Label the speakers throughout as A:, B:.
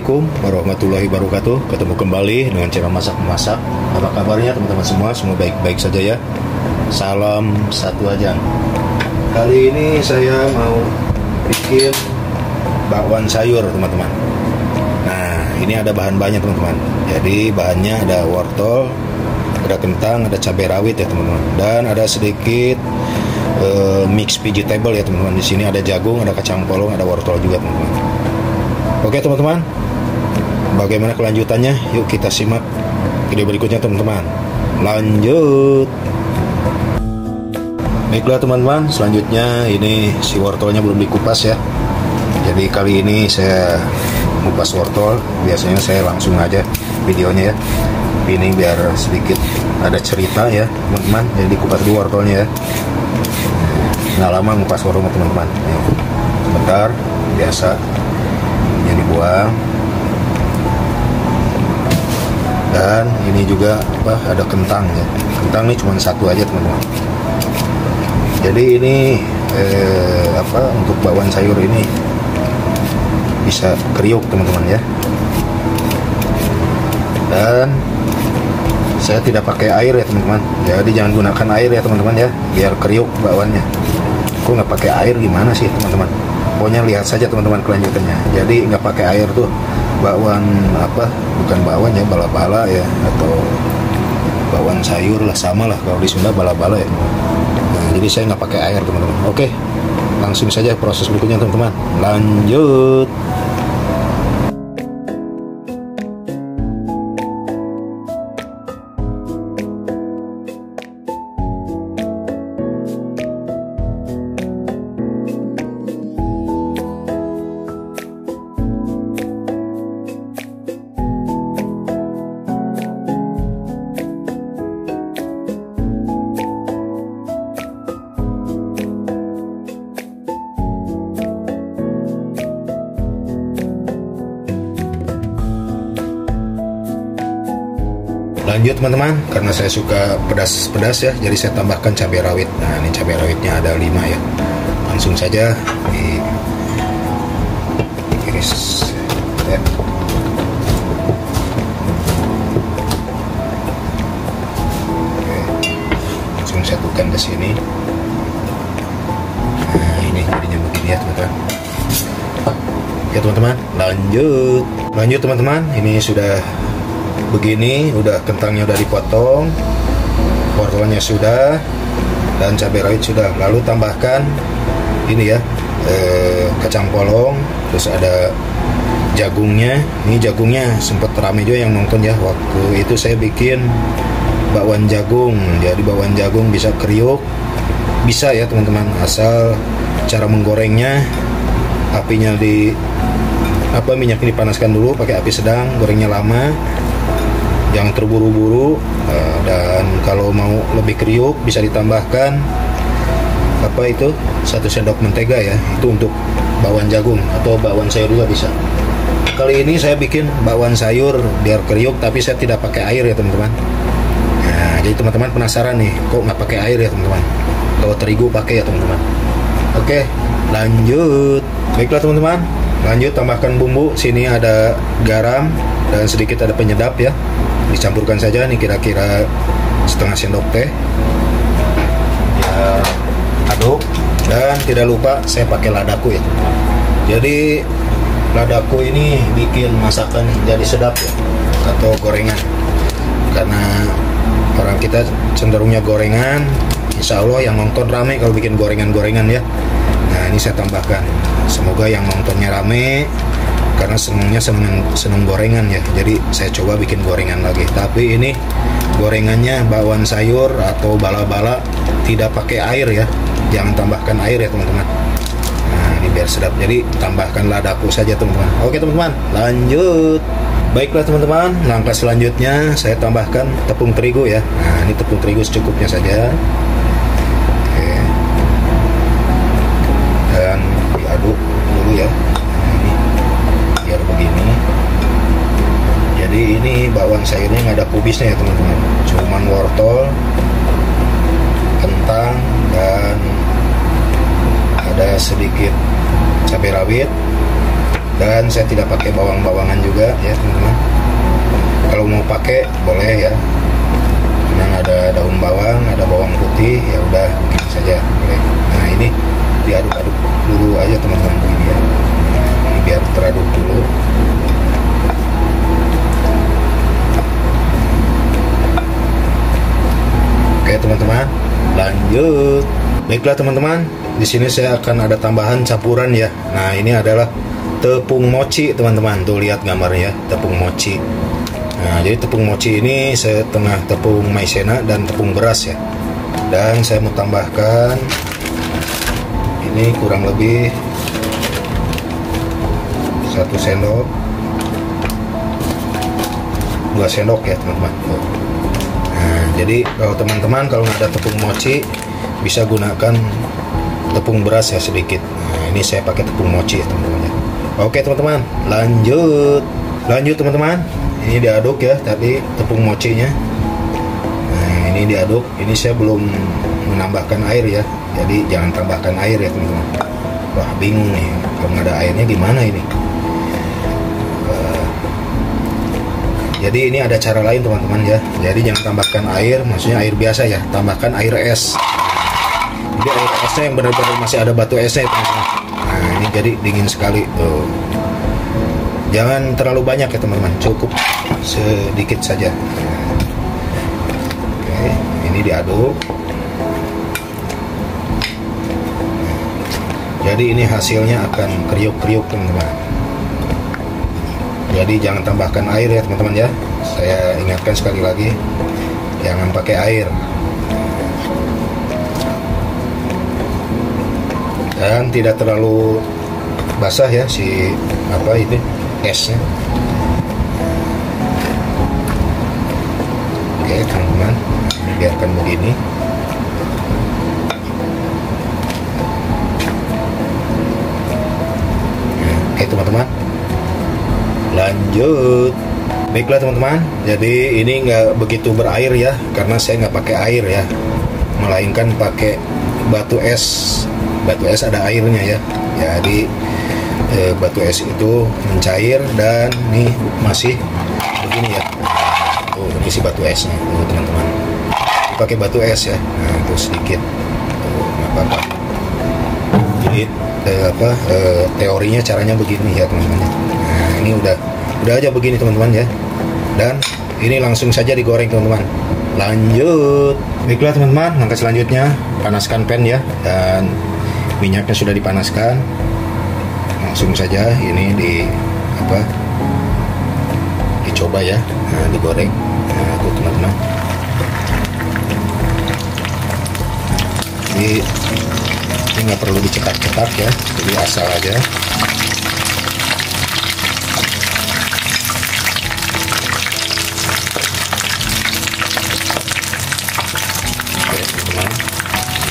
A: Assalamualaikum warahmatullahi wabarakatuh. Ketemu kembali dengan channel masak-masak. Apa kabarnya teman-teman semua? Semua baik-baik saja ya. Salam satu aja. Kali ini saya mau bikin bakwan sayur teman-teman. Nah, ini ada bahan-bahannya teman-teman. Jadi bahannya ada wortel, ada kentang, ada cabai rawit ya teman-teman. Dan ada sedikit mix vegetable ya teman-teman. Di sini ada jagung, ada kacang polong, ada wortel juga teman-teman. Oke teman-teman, bagaimana kelanjutannya? Yuk kita simak video berikutnya teman-teman. Lanjut. Baiklah teman-teman, selanjutnya ini si wortelnya belum dikupas ya. Jadi kali ini saya kupas wortel. Biasanya saya langsung aja videonya ya. Ini biar sedikit ada cerita ya teman-teman. Jadi kupas dulu wortelnya ya. Nggak lama ngupas wortelnya teman-teman. Sebentar, biasa. Yang dibuang. Dan ini juga ada kentang ya. Kentang ini cuma satu aja teman-teman. Jadi ini untuk bakwan sayur ini bisa kriuk teman-teman ya. Dan saya tidak pakai air ya teman-teman. Jadi jangan gunakan air ya teman-teman ya, biar kriuk bakwannya. Aku nggak pakai air gimana sih teman-teman? Pokoknya lihat saja teman-teman kelanjutannya. Jadi nggak pakai air tuh bakwan bukan bakwan ya, bala-bala ya, atau bakwan sayur lah, sama lah kalau di Sunda bala-bala ya. Nah, jadi saya nggak pakai air teman-teman. Oke, langsung saja proses berikutnya teman-teman. Lanjut. Lanjut teman-teman, karena saya suka pedas-pedas ya, jadi saya tambahkan cabai rawit. Nah, ini cabai rawitnya ada 5 ya. Langsung saja diiris ya. Oke, langsung satukan ke sini. Nah, ini jadinya begini ya teman-teman. Ya teman-teman, lanjut teman-teman. Ini sudah begini, udah kentangnya udah dipotong, wortelnya sudah, dan cabai rawit sudah. Lalu tambahkan ini ya, kacang polong, terus ada jagungnya. Ini jagungnya sempat rame juga yang nonton ya, waktu itu saya bikin bakwan jagung. Jadi bakwan jagung bisa kriuk, bisa ya teman-teman, asal cara menggorengnya apinya minyaknya dipanaskan dulu pakai api sedang, gorengnya lama, jangan terburu-buru. Dan kalau mau lebih kriuk bisa ditambahkan 1 sendok mentega ya, itu untuk bakwan jagung atau bakwan sayur juga bisa. Kali ini saya bikin bakwan sayur biar kriuk, tapi saya tidak pakai air ya teman-teman. Nah, jadi teman-teman penasaran nih, kok nggak pakai air ya teman-teman? Kalau terigu pakai ya teman-teman. Oke, lanjut. Baiklah teman-teman, lanjut tambahkan bumbu. Sini ada garam dan sedikit ada penyedap ya. Dicampurkan saja nih, kira-kira setengah sendok teh ya, aduk. Dan tidak lupa saya pakai ladaku ya. Jadi ladaku ini bikin masakan jadi sedap ya, atau gorengan, karena orang kita cenderungnya gorengan. Insya Allah yang nonton rame kalau bikin gorengan-gorengan ya. Nah, ini saya tambahkan, semoga yang nontonnya rame, karena seneng gorengan ya. Jadi saya coba bikin gorengan lagi, tapi ini gorengannya bakwan sayur atau bala-bala, tidak pakai air ya, jangan tambahkan air ya teman-teman. Nah, ini biar sedap, jadi tambahkan ladaku saja teman-teman. Oke teman-teman, lanjut. Baiklah teman-teman, langkah selanjutnya saya tambahkan tepung terigu ya. Nah, ini tepung terigu secukupnya saja. Oke, dan diaduk dulu ya. Biar begini. Jadi ini bakwan sayurnya nggak ada kubisnya ya teman-teman, cuman wortel, kentang, dan ada sedikit cabai rawit, Dan saya tidak pakai bawang-bawangan juga ya teman-teman. Kalau mau pakai boleh ya. Memang ada daun bawang, ada bawang putih, ya udah begini saja boleh. Nah ini diaduk-aduk dulu aja teman-teman begini ya. Ini biar teraduk dulu. Oke teman-teman, lanjut. Baiklah teman-teman, di sini saya akan ada tambahan campuran ya. Nah ini adalah tepung mochi teman-teman. Tuh lihat gambarnya, tepung mochi. Nah jadi tepung mochi ini setengah tepung maizena dan tepung beras ya. Dan saya mau tambahkan ini kurang lebih 1 sendok, 2 sendok ya teman-teman. Nah jadi kalau teman-teman kalau nggak ada tepung mochi bisa gunakan tepung beras ya sedikit. Nah ini saya pakai tepung mochi ya teman-teman. Oke teman-teman, lanjut teman-teman. Ini diaduk ya tadi tepung mochinya. Nah ini diaduk. Ini saya belum menambahkan air ya. Jadi jangan tambahkan air ya teman-teman. Wah bingung nih kalau nggak ada airnya gimana ini. Jadi ini ada cara lain teman-teman ya. Jadi jangan tambahkan air, maksudnya air biasa ya. Tambahkan air es. Jadi air esnya yang benar-benar masih ada batu esnya ya teman-teman. Nah ini jadi dingin sekali tuh. Jangan terlalu banyak ya teman-teman, cukup sedikit saja. Oke, ini diaduk. Jadi ini hasilnya akan kriuk-kriuk teman-teman. Jadi jangan tambahkan air ya teman-teman ya. Saya ingatkan sekali lagi, jangan pakai air. Dan tidak terlalu basah ya si apa ini esnya. Oke teman-teman, biarkan begini. Oke teman-teman, lanjut. Baiklah teman-teman, jadi ini nggak begitu berair ya, karena saya nggak pakai air ya, melainkan pakai batu es. Batu es ada airnya ya. Jadi batu es itu mencair dan nih masih begini ya. Tuh ini si batu esnya tuh teman-teman. Pakai batu es ya. Nah itu sedikit. Tuh nggak apa-apa. Jadi teorinya caranya begini ya teman-teman. Nah ini udah aja begini teman-teman ya. Dan ini langsung saja digoreng teman-teman. Lanjut. Baiklah teman-teman, langkah selanjutnya panaskan pan ya, dan minyaknya sudah dipanaskan. Langsung saja ini dicoba ya. Nah digoreng. Nah tuh teman-teman. Ini nggak perlu dicetak-cetak ya, jadi asal aja. Oke teman-teman,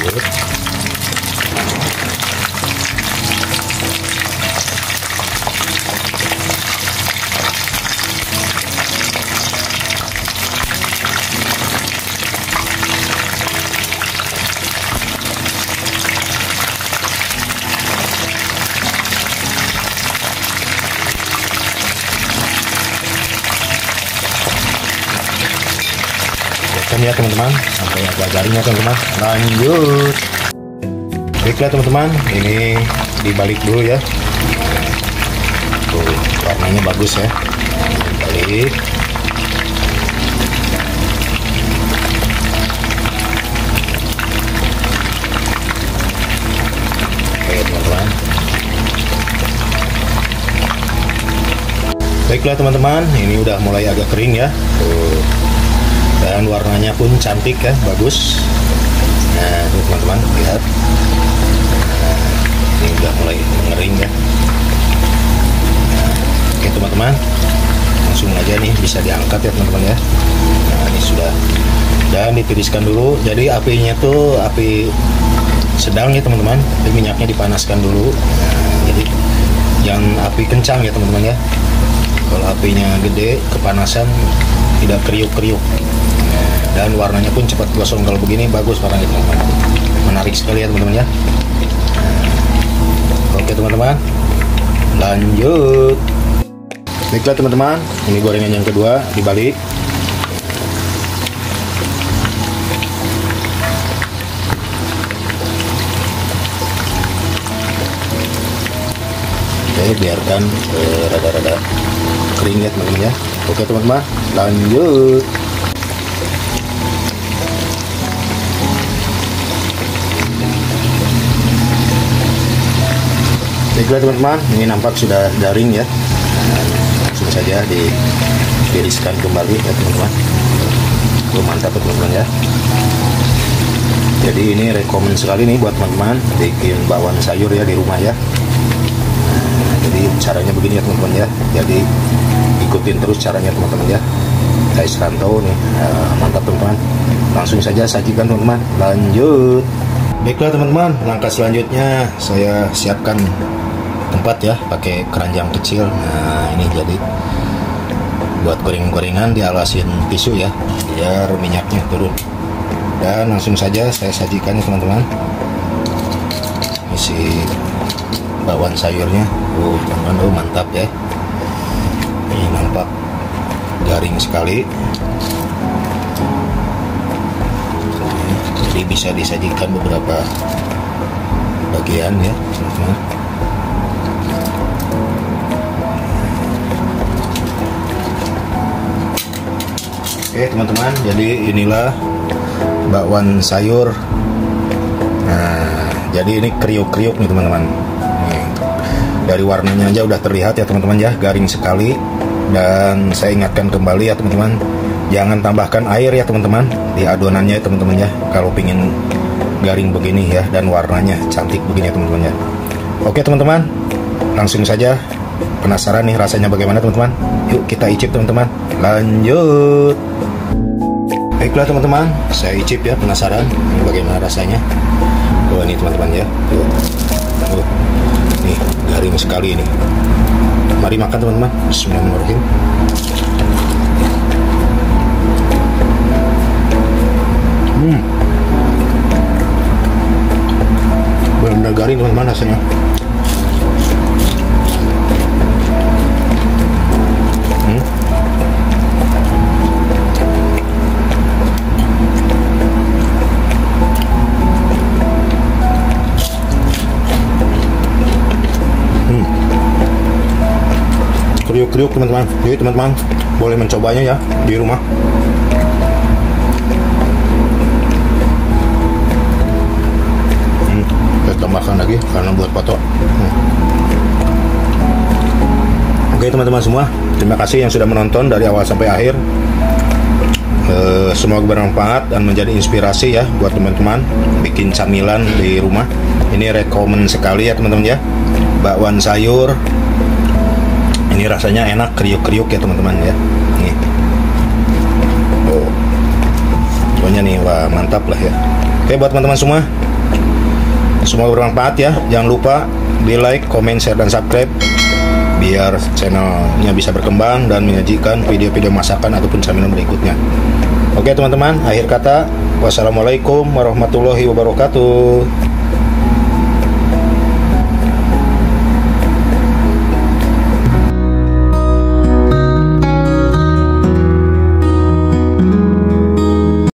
A: lanjut. Ya teman-teman, sampai agak garingnya teman-teman. Lanjut. Baiklah teman-teman, ini dibalik dulu ya. Tuh warnanya bagus ya. Balik. Oke teman-teman. Baiklah teman-teman, ini udah mulai agak kering ya. Tuh. Dan warnanya pun cantik ya, bagus. Nah tuh teman-teman lihat. Nah, ini udah mulai mengering ya. Nah, oke teman-teman, langsung aja nih bisa diangkat ya teman-teman ya. Nah ini sudah, dan ditiriskan dulu. Jadi apinya tuh api sedang ya teman-teman. Minyaknya dipanaskan dulu. Nah, jadi jangan api kencang ya teman-teman ya. Kalau apinya gede, kepanasan tidak kriuk-kriuk. Dan warnanya pun cepat gosong. Kalau begini bagus warnanya teman-teman. Menarik sekali ya teman-teman ya. Oke teman-teman. lanjut. Baiklah teman-teman, ini gorengan yang kedua dibalik. Oke, biarkan rada-rada kering ya teman-teman ya. Oke teman-teman, lanjut. Baiklah teman-teman, ini nampak sudah garing ya. Langsung saja ditiriskan kembali ya teman-teman. Mantap ya teman-teman ya. Jadi ini rekomen sekali nih buat teman-teman bikin bakwan sayur ya di rumah ya. Jadi caranya begini ya teman-teman ya. Jadi ikutin terus caranya teman-teman ya. Saya serantau nih, mantap teman-teman. Langsung saja sajikan teman-teman. Lanjut. Baiklah teman-teman, langkah selanjutnya saya siapkan tempat ya, pakai keranjang kecil. Nah ini jadi buat goreng-gorengan dialasin tisu ya, biar minyaknya turun. Dan langsung saja saya sajikan ya teman-teman. Isi bakwan sayurnya, teman-teman, mantap ya. Ini nampak garing sekali. Jadi bisa disajikan beberapa bagian ya teman-teman. Oke teman-teman, jadi inilah bakwan sayur. Nah, jadi ini kriuk-kriuk nih teman-teman. Dari warnanya aja udah terlihat ya teman-teman ya, garing sekali. Dan saya ingatkan kembali ya teman-teman, jangan tambahkan air ya teman-teman di adonannya ya teman-teman ya, kalau pingin garing begini ya dan warnanya cantik begini ya teman-teman ya. Oke teman-teman, langsung saja. Penasaran nih rasanya bagaimana teman-teman? Yuk kita icip teman-teman. Lanjut. Baiklah teman-teman, saya icip ya, penasaran bagaimana rasanya. Oh ini teman-teman ya. Nih garing sekali ini. Mari makan teman-teman. Bismillahirrahmanirrahim. Benar-benar garing teman-teman rasanya. Kriuk-kriuk teman-teman. Jadi teman-teman boleh mencobanya ya di rumah. Saya tambahkan lagi karena buat foto. Oke teman-teman semua, terima kasih yang sudah menonton dari awal sampai akhir. Semoga bermanfaat dan menjadi inspirasi ya buat teman-teman bikin camilan di rumah. Ini rekomen sekali ya teman-teman ya, bakwan sayur. Ini rasanya enak, kriuk-kriuk ya teman-teman ya. Nih. Oh. Pokoknya nih, wah mantap lah ya. Oke buat teman-teman semua, semoga bermanfaat ya. Jangan lupa di like, comment, share, dan subscribe biar channelnya bisa berkembang dan menyajikan video-video masakan ataupun camilan berikutnya. Oke teman-teman, akhir kata, wassalamualaikum warahmatullahi wabarakatuh.